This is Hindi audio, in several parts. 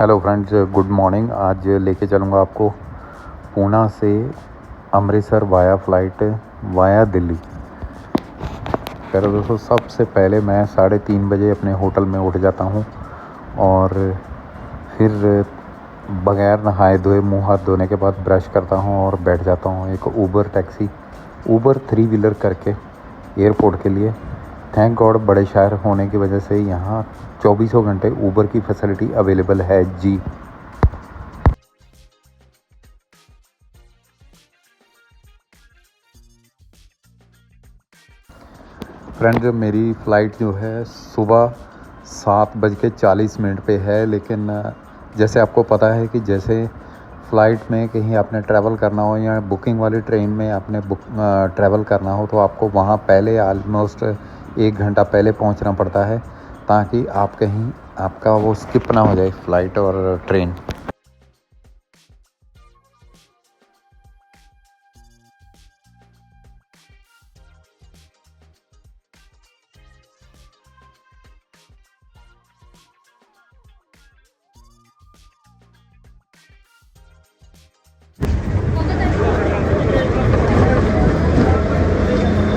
Hello friends, good morning. आज लेके चलूँगा आपको पूना से Amritsar via flight via Delhi. चलो दोस्तों, सबसे पहले मैं 3:30 बजे अपने होटल में उठ जाता हूँ और फिर बग़ैर नहाए धोए मुँह हाथ धोने के बाद ब्रश करता हूँ और बैठ जाता हूँ एक ऊबर 3 व्हीलर करके एयरपोर्ट के लिए। थैंक गॉड, बड़े शहर होने की वजह से यहाँ 24 घंटे ऊबर की फैसिलिटी अवेलेबल है जी। फ्रेंड्स, मेरी फ़्लाइट जो है सुबह 7:40 पे है, लेकिन जैसे आपको पता है कि जैसे फ़्लाइट में कहीं आपने ट्रैवल करना हो या बुकिंग वाली ट्रेन में आपने ट्रैवल करना हो तो आपको वहाँ पहले ऑलमोस्ट 1 घंटा पहले पहुँचना पड़ता है, ताकि आप कहीं आपका वो स्किप ना हो जाए फ़्लाइट और ट्रेन।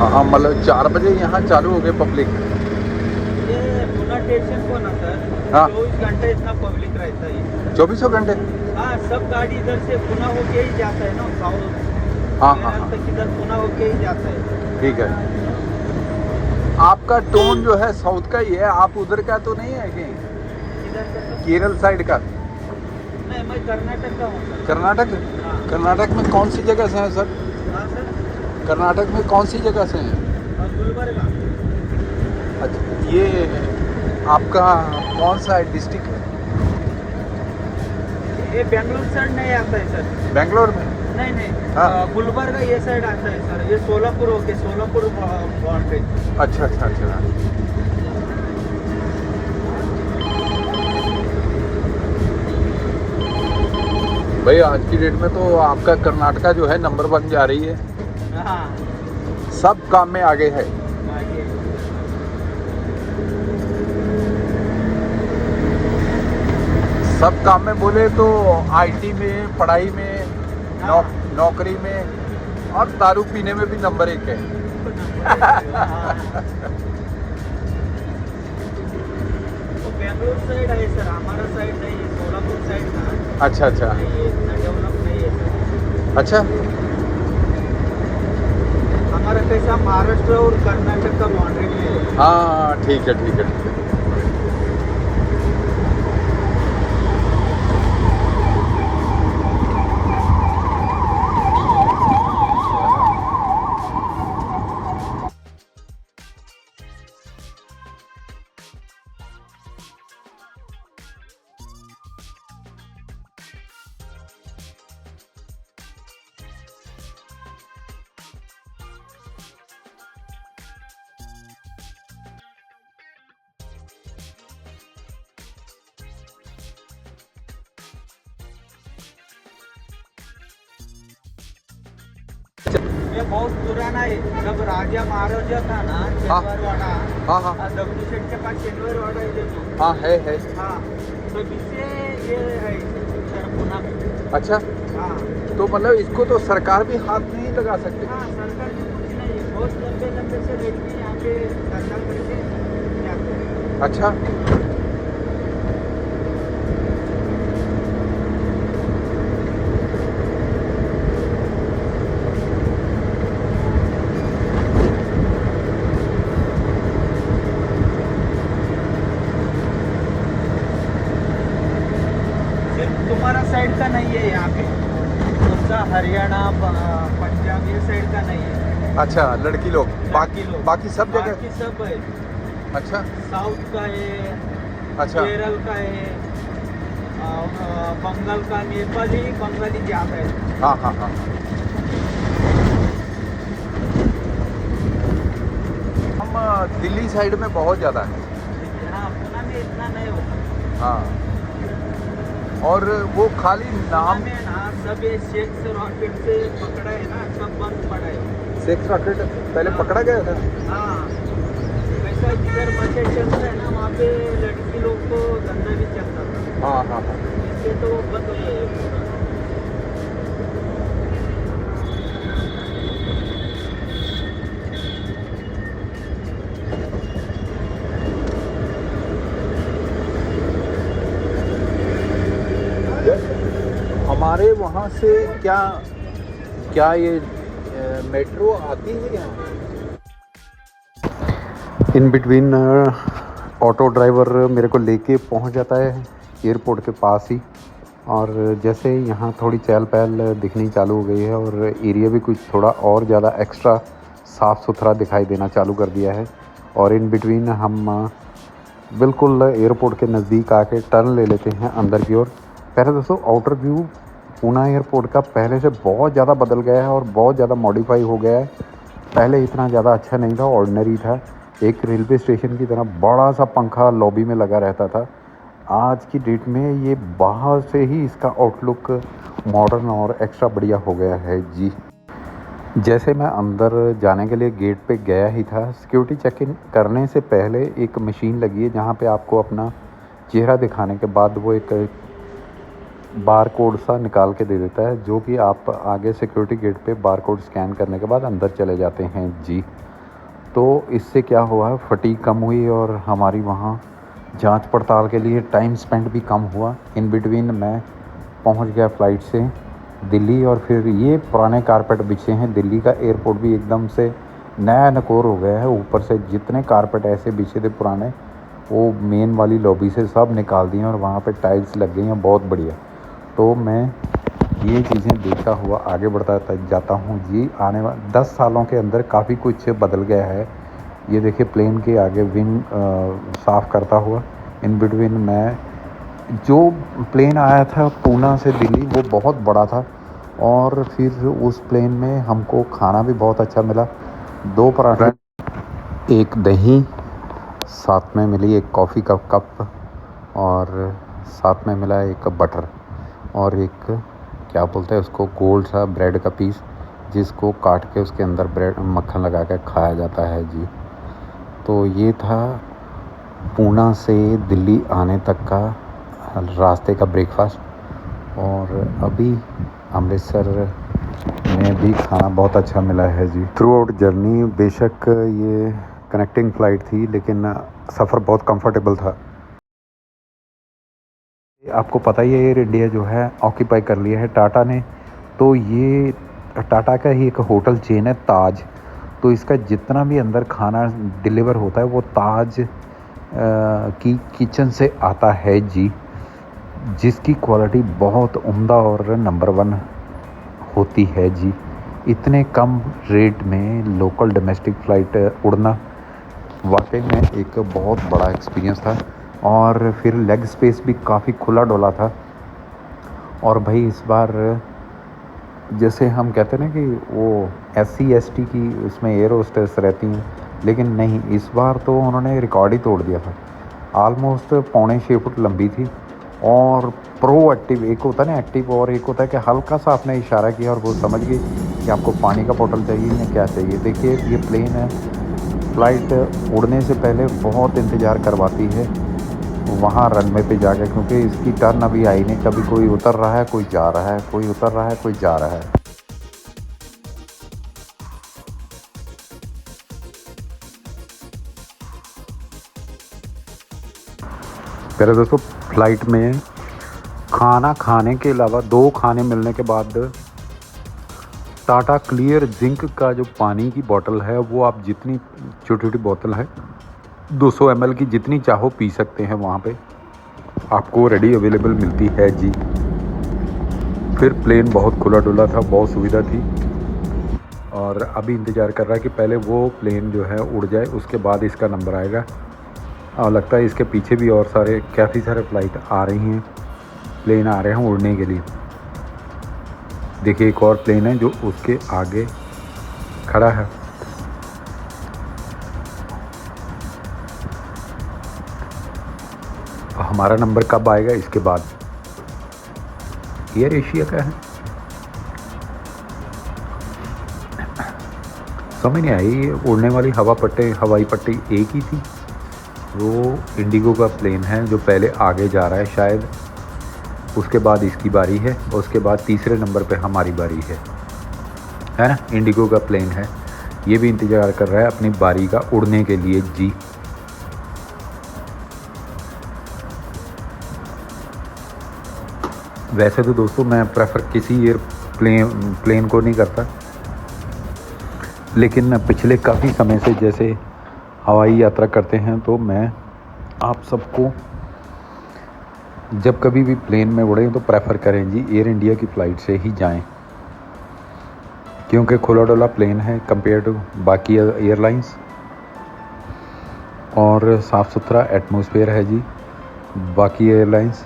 हाँ, मतलब 4 बजे यहाँ चालू हो गए पब्लिक। ये पुणे स्टेशन को ना सर, हाँ। 24 घंटे इतना पब्लिक रहता है। 24 घंटे। हाँ, सब गाड़ी इधर से पुणे होके ही जाता है ना, साउथ हाँ। तक इधर पुणे होके ही जाता है। ठीक है। आपका टोन जो है साउथ का ही है, आप उधर का तो नहीं है कि इधर से तो केरल साइड का? नहीं, मैं कर्नाटक का हूँ सर। कर्नाटक? हाँ। कर्नाटक में कौन सी जगह से हैं सर? हाँ सर, कर्नाटक में कौन सी जगह से हैं? गुलबर्गा। अच्छा, ये आपका कौन सा डिस्ट्रिक्ट है? ये बेंगलुरु साइड नहीं आता है सर। बेंगलोर में? नहीं, हाँ। गुलबर्गा ये साइड आता है सर। ये सोलापुर होके सोलापुर बाउंड्री। अच्छा। भाई, आज की डेट में तो आपका कर्नाटका जो है नंबर 1 जा रही है, हाँ, सब काम में आगे है। आगे। सब काम में बोले तो आईटी में, पढ़ाई में, हाँ। नौकरी में और दारू पीने में भी नंबर 1 है। वो बेंगलुरु साइड है सर, हमारा साइड नहीं है, सोलापुर साइड का। अच्छा। ये इतना डेवलप नहीं है सर। अच्छा। हमारा कैसा महाराष्ट्र और कर्नाटक का बाउंड्री में है। हाँ, ठीक है। ये बहुत पुराना है। जब राजा महाराजा था ना, शनिवारवाड़ा। हाँ। दगडूशेठ के पास शनिवारवाड़ा है देखो। हाँ, है। हाँ, तो इससे ये है सर पुणे में। अच्छा, हाँ। तो मतलब इसको तो सरकार भी हाथ नहीं लगा सकती? हाँ, सरकार की कुछ नहीं है। बहुत लंबे से रेलवे यहाँ पे धंधा करके जाते हैं। अच्छा। सिर्फ तुम्हारा साइड का नहीं है यहाँ पे, तुमका हरियाणा पंजाब ये साइड का नहीं है। अच्छा, लड़की लोग बाकी लोग। बाकी सब जगह? बाकी सब है। अच्छा। साउथ का है, अच्छा। केरल का है, बंगाल का, बंगाली ज़्यादा है। हाँ। हम दिल्ली साइड में बहुत ज़्यादा है। हाँ, पुणे में इतना नहीं होता। हाँ, और वो खाली नाम। पुणे में ना सब ये सेक्स रॉकेट से पकड़ा है ना, सब बंद पड़ा है। सेक्स रॉकेट पहले पकड़ा गया था? हाँ, ऐसा जिधर बच्चे चलते हैं ना, वहाँ पे लड़की लोग को धंधा भी चलता था। हाँ हाँ हाँ। इससे तो बंद हो गया है पूरा। हमारे वहाँ से क्या क्या ये मेट्रो आती है यहाँ? इन बिटवीन ऑटो ड्राइवर मेरे को लेके पहुँच जाता है एयरपोर्ट के पास ही। और जैसे यहाँ थोड़ी चहल पहल दिखनी चालू हो गई है और एरिया भी कुछ थोड़ा और ज़्यादा एक्स्ट्रा साफ़ सुथरा दिखाई देना चालू कर दिया है। और इन बिटवीन हम बिल्कुल एयरपोर्ट के नज़दीक आके टर्न ले लेते हैं अंदर की ओर। पहले दोस्तों आउटर व्यू पूना एयरपोर्ट का पहले से बहुत ज़्यादा बदल गया है और बहुत ज़्यादा मॉडिफाई हो गया है। पहले इतना ज़्यादा अच्छा नहीं था, ऑर्डिनरी था, एक रेलवे स्टेशन की तरह बड़ा सा पंखा लॉबी में लगा रहता था। आज की डेट में ये बाहर से ही इसका आउटलुक मॉडर्न और एक्स्ट्रा बढ़िया हो गया है जी। जैसे मैं अंदर जाने के लिए गेट पे गया ही था, सिक्योरिटी चेक इन करने से पहले एक मशीन लगी है जहाँ पे आपको अपना चेहरा दिखाने के बाद वो एक बार कोड सा निकाल के दे देता है, जो कि आप आगे सिक्योरिटी गेट पे बार कोड स्कैन करने के बाद अंदर चले जाते हैं जी। तो इससे क्या हुआ, फटीग कम हुई और हमारी वहाँ जांच पड़ताल के लिए टाइम स्पेंड भी कम हुआ। इन बिटवीन मैं पहुँच गया फ़्लाइट से दिल्ली। और फिर ये पुराने कारपेट बिछे हैं, दिल्ली का एयरपोर्ट भी एकदम से नया नकोर हो गया है। ऊपर से जितने कारपेट ऐसे बिछे थे पुराने, वो मेन वाली लॉबी से सब निकाल दिए और वहाँ पे टाइल्स लग गई हैं, बहुत बढ़िया। तो मैं ये चीज़ें देखता हुआ आगे बढ़ता जाता हूँ जी। आने वाले 10 सालों के अंदर काफ़ी कुछ बदल गया है। ये देखिए प्लेन के आगे विंग साफ़ करता हुआ। इन बिटवीन मैं जो प्लेन आया था पूना से दिल्ली, वो बहुत बड़ा था और फिर उस प्लेन में हमको खाना भी बहुत अच्छा मिला। 2 पराठे, एक दही, साथ में मिली एक कॉफ़ी का कप और साथ में मिला एक बटर और एक क्या बोलते हैं उसको, गोल सा ब्रेड का पीस, जिसको काट के उसके अंदर ब्रेड मक्खन लगा के खाया जाता है जी। तो ये था पूना से दिल्ली आने तक का रास्ते का ब्रेकफास्ट। और अभी अमृतसर में भी खाना बहुत अच्छा मिला है जी। थ्रू आउट जर्नी बेशक ये कनेक्टिंग फ़्लाइट थी, लेकिन सफ़र बहुत कंफर्टेबल था। आपको पता ही है एयर इंडिया जो है ऑक्यूपाई कर लिया है टाटा ने। तो ये टाटा का ही एक होटल चेन है ताज। तो इसका जितना भी अंदर खाना डिलीवर होता है वो ताज की किचन से आता है जी, जिसकी क्वालिटी बहुत उम्दा और नंबर 1 होती है जी। इतने कम रेट में लोकल डोमेस्टिक फ़्लाइट उड़ना वाकई में एक बहुत बड़ा एक्सपीरियंस था। और फिर लेग स्पेस भी काफ़ी खुला डुला था। और भाई इस बार जैसे हम कहते हैं ना कि वो SC ST की उसमें एयर होस्टेस रहती हैं, लेकिन नहीं, इस बार तो उन्होंने रिकॉर्ड ही तोड़ दिया था। आलमोस्ट 6.25 फुट लंबी थी और प्रोएक्टिव, एक होता है ना एक्टिव और एक होता है कि हल्का सा आपने इशारा किया और वो समझ गई कि आपको पानी का बोतल चाहिए या क्या चाहिए। देखिए ये प्लेन है, फ़्लाइट उड़ने से पहले बहुत इंतज़ार करवाती है वहाँ रनवे पे जाके, क्योंकि इसकी टर्न अभी आई नहीं। कभी कोई उतर रहा है, कोई जा रहा है, कोई उतर रहा है, कोई जा रहा है। मेरे दोस्तों फ़्लाइट में खाना खाने के अलावा 2 खाने मिलने के बाद टाटा क्लियर जिंक का जो पानी की बोतल है, वो आप जितनी छोटी छोटी बोतल है 200 ml की जितनी चाहो पी सकते हैं, वहाँ पे आपको रेडी अवेलेबल मिलती है जी। फिर प्लेन बहुत खुला डुला था, बहुत सुविधा थी। और अभी इंतज़ार कर रहा है कि पहले वो प्लेन जो है उड़ जाए, उसके बाद इसका नंबर आएगा। और लगता है इसके पीछे भी और काफ़ी सारे फ़्लाइट आ रही हैं, प्लेन आ रहे हैं उड़ने के लिए। देखिए एक और प्लेन है जो उसके आगे खड़ा है। हमारा नंबर कब आएगा इसके बाद। एयर एशिया का है, समझ नहीं आई। उड़ने वाली हवाई पट्टी एक ही थी। वो इंडिगो का प्लेन है जो पहले आगे जा रहा है शायद, उसके बाद इसकी बारी है, उसके बाद तीसरे नंबर पे हमारी बारी है ना। इंडिगो का प्लेन है, ये भी इंतज़ार कर रहा है अपनी बारी का उड़ने के लिए जी। वैसे तो दोस्तों मैं प्रेफर किसी प्लेन को नहीं करता, लेकिन पिछले काफ़ी समय से जैसे हवाई यात्रा करते हैं तो मैं आप सबको जब कभी भी प्लेन में उड़े तो प्रेफर करें जी एयर इंडिया की फ़्लाइट से ही जाएं, क्योंकि खुला डुला प्लेन है कंपेयर टू बाकी एयरलाइंस, और साफ़ सुथरा एटमॉस्फेयर है जी बाकी एयरलाइंस,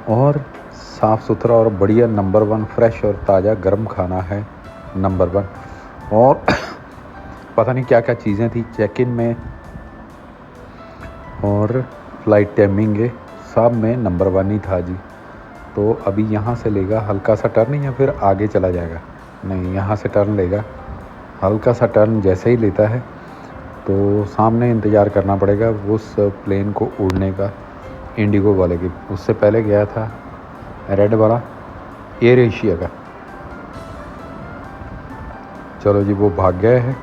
और साफ़ सुथरा और बढ़िया नंबर 1 फ्रेश और ताज़ा गर्म खाना है नंबर 1, और पता नहीं क्या क्या चीज़ें थी चेक इन में, और फ़्लाइट टाइमिंग सब में नंबर 1 ही था जी। तो अभी यहाँ से लेगा हल्का सा टर्न या फिर आगे चला जाएगा, नहीं यहाँ से टर्न लेगा, हल्का सा टर्न जैसे ही लेता है तो सामने इंतज़ार करना पड़ेगा उस प्लेन को उड़ने का, इंडिगो वाले की। उससे पहले गया था रेड वाला एयर एशिया का, चलो जी वो भाग गया है,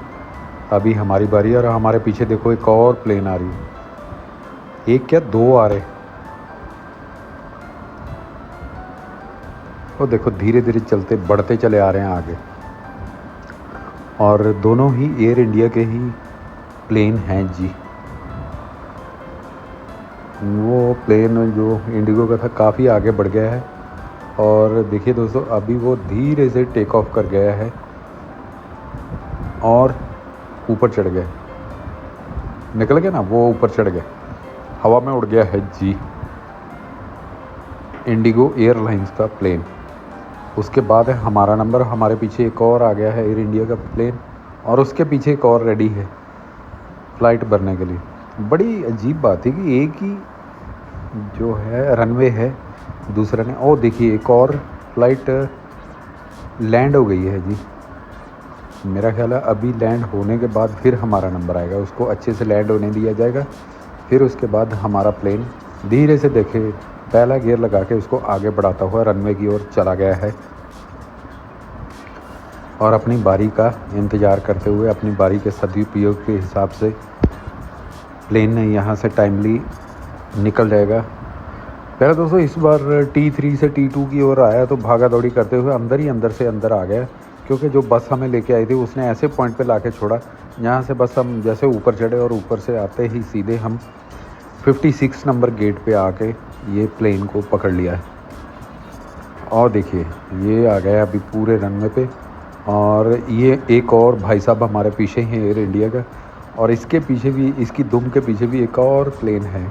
अभी हमारी बारी है। और हमारे पीछे देखो एक और प्लेन आ रही है, एक क्या 2 आ रहे, वो देखो धीरे धीरे चलते बढ़ते चले आ रहे हैं आगे, और दोनों ही एयर इंडिया के ही प्लेन हैं जी। वो प्लेन जो इंडिगो का था काफ़ी आगे बढ़ गया है, और देखिए दोस्तों अभी वो धीरे से टेक ऑफ कर गया है और ऊपर चढ़ गया, निकल गया ना, वो ऊपर चढ़ गया, हवा में उड़ गया है जी इंडिगो एयरलाइंस का प्लेन। उसके बाद है हमारा नंबर, हमारे पीछे एक और आ गया है एयर इंडिया का प्लेन, और उसके पीछे एक और रेडी है फ़्लाइट भरने के लिए। बड़ी अजीब बात है कि एक ही जो है रनवे है, दूसरा ने, और देखिए एक और फ़्लाइट लैंड हो गई है जी। मेरा ख्याल है अभी लैंड होने के बाद फिर हमारा नंबर आएगा, उसको अच्छे से लैंड होने दिया जाएगा, फिर उसके बाद हमारा प्लेन धीरे से देखे पहला गियर लगा के उसको आगे बढ़ाता हुआ रनवे की ओर चला गया है, और अपनी बारी का इंतज़ार करते हुए अपनी बारी के सदुपयोग के हिसाब से प्लेन यहाँ से टाइमली निकल जाएगा। पहले दोस्तों इस बार T3 से T2 की ओर आया तो भागा दौड़ी करते हुए अंदर से अंदर आ गया, क्योंकि जो बस हमें लेके आई थी उसने ऐसे पॉइंट पे लाके छोड़ा जहाँ से बस हम जैसे ऊपर चढ़े और ऊपर से आते ही सीधे हम 56 नंबर गेट पे आके ये प्लेन को पकड़ लिया है। और देखिए ये आ गया अभी पूरे रनवे पे, और ये एक और भाई साहब हमारे पीछे हैं एयर इंडिया का, और इसके पीछे भी, इसकी दुम के पीछे भी एक और प्लेन है।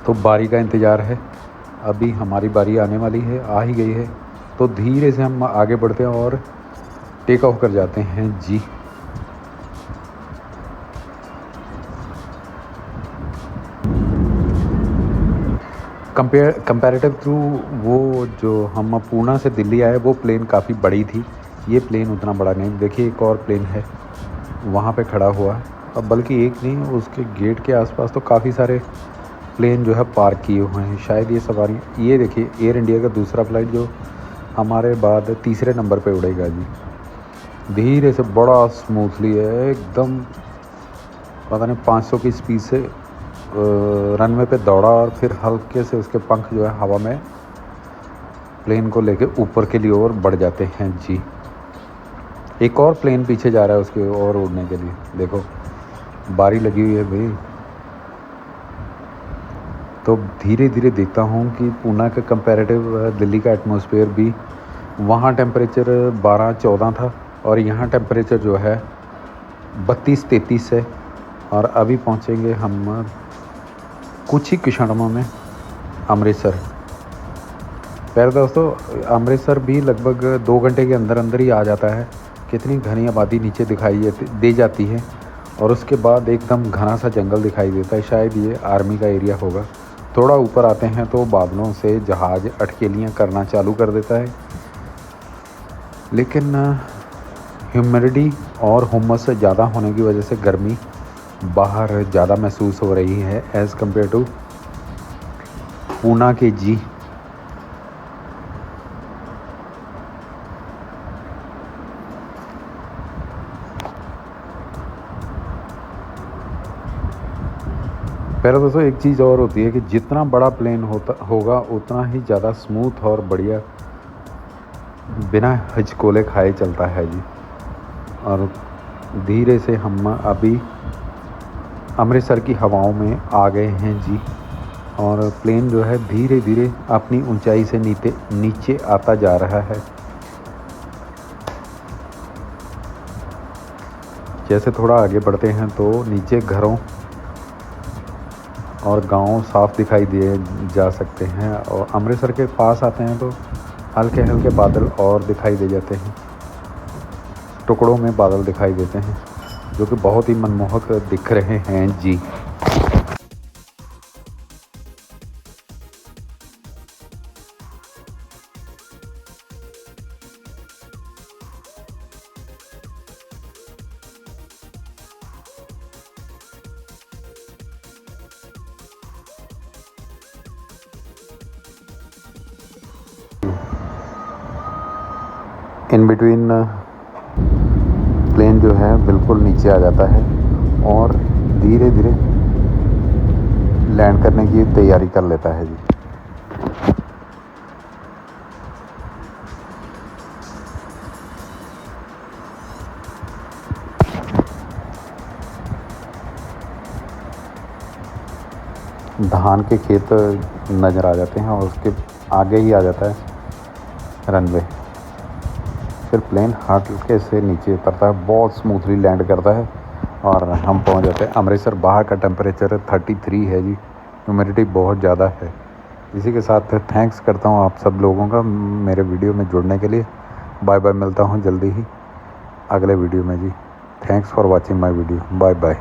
तो बारी का इंतज़ार है, अभी हमारी बारी आने वाली है, आ ही गई है, तो धीरे से हम आगे बढ़ते हैं और टेक ऑफ कर जाते हैं जी। कंपैरेटिव टू वो जो हम पूना से दिल्ली आए वो प्लेन काफ़ी बड़ी थी, ये प्लेन उतना बड़ा नहीं। देखिए एक और प्लेन है वहाँ पे खड़ा हुआ, अब बल्कि एक नहीं उसके गेट के आसपास तो काफ़ी सारे प्लेन जो है पार्क किए हुए हैं, शायद ये सवारी। ये देखिए एयर इंडिया का दूसरा फ़्लाइट जो हमारे बाद तीसरे नंबर पे उड़ेगा जी, धीरे से बड़ा स्मूथली है एकदम, पता नहीं 500 की स्पीड से रनवे पे दौड़ा, और फिर हल्के से उसके पंख जो है हवा में प्लेन को लेके ऊपर के लिए और बढ़ जाते हैं जी। एक और प्लेन पीछे जा रहा है उसके और उड़ने के लिए, देखो बारी लगी हुई है भाई। तो धीरे धीरे देखता हूँ कि पूना के कंपैरेटिव दिल्ली का एटमॉस्फेयर भी, वहाँ टेम्परेचर 12-14 था और यहाँ टेम्परेचर जो है 32-33 है, और अभी पहुँचेंगे हम कुछ ही क्षणों में अमृतसर। पहले दोस्तों अमृतसर भी लगभग 2 घंटे के अंदर अंदर ही आ जाता है, कितनी घनी आबादी नीचे दिखाई दे जाती है, और उसके बाद एकदम घना सा जंगल दिखाई देता है, शायद ये आर्मी का एरिया होगा। थोड़ा ऊपर आते हैं तो बादलों से जहाज़ अटकेलियाँ करना चालू कर देता है, लेकिन ह्यूमिडिटी और हुम्मस से ज़्यादा होने की वजह से गर्मी बाहर ज़्यादा महसूस हो रही है एज़ कम्पेयर टू पूना के जी। प्यारे दोस्तों एक चीज़ और होती है कि जितना बड़ा प्लेन होगा उतना ही ज़्यादा स्मूथ और बढ़िया बिना हिचकोले खाए चलता है जी। और धीरे से हम अभी अमृतसर की हवाओं में आ गए हैं जी। और प्लेन जो है धीरे धीरे अपनी ऊंचाई से नीचे आता जा रहा है। जैसे थोड़ा आगे बढ़ते हैं तो नीचे घरों और गांव साफ दिखाई दिए जा सकते हैं। और अमृतसर के पास आते हैं तो हल्के हल्के बादल और दिखाई दे जाते हैं, टुकड़ों में बादल दिखाई देते हैं जो कि बहुत ही मनमोहक दिख रहे हैं जी। इन बिटवीन प्लेन जो है बिल्कुल नीचे आ जाता है और धीरे धीरे लैंड करने की तैयारी कर लेता है जी। धान के खेत नज़र आ जाते हैं और उसके आगे ही आ जाता है रनवे। फिर प्लेन हल्के से नीचे उतरता है, बहुत स्मूथली लैंड करता है और हम पहुंच जाते हैं अमृतसर। बाहर का टेम्परेचर 33 है जी, ह्यूमिडिटी बहुत ज़्यादा है। इसी के साथ थैंक्स करता हूं आप सब लोगों का मेरे वीडियो में जुड़ने के लिए। बाय बाय, मिलता हूं जल्दी ही अगले वीडियो में जी। Thanks for watching my video, bye bye.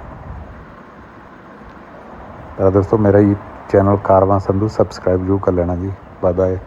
दोस्तों मेरा ये चैनल कारवां संधू सब्सक्राइब जरूर कर लेना जी। Bye bye.